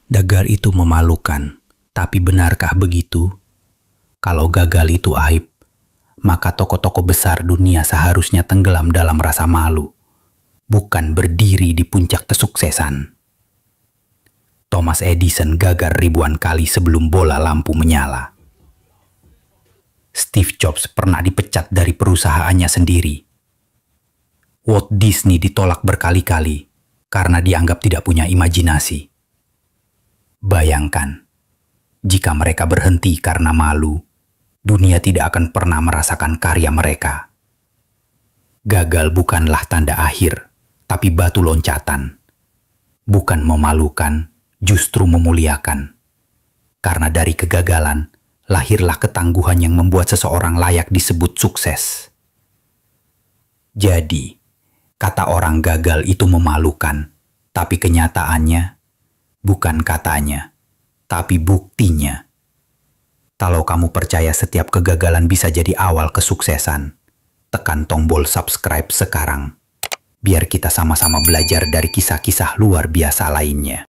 Gagal itu memalukan, tapi benarkah begitu? Kalau gagal itu aib, maka tokoh-tokoh besar dunia seharusnya tenggelam dalam rasa malu, bukan berdiri di puncak kesuksesan. Thomas Edison gagal ribuan kali sebelum bola lampu menyala. Steve Jobs pernah dipecat dari perusahaannya sendiri. Walt Disney ditolak berkali-kali karena dianggap tidak punya imajinasi. Bayangkan, jika mereka berhenti karena malu, dunia tidak akan pernah merasakan karya mereka. Gagal bukanlah tanda akhir, tapi batu loncatan. Bukan memalukan, justru memuliakan. Karena dari kegagalan, lahirlah ketangguhan yang membuat seseorang layak disebut sukses. Jadi, kata orang gagal itu memalukan, tapi kenyataannya bukan katanya, tapi buktinya. Kalau kamu percaya setiap kegagalan bisa jadi awal kesuksesan, tekan tombol subscribe sekarang. Biar kita sama-sama belajar dari kisah-kisah luar biasa lainnya.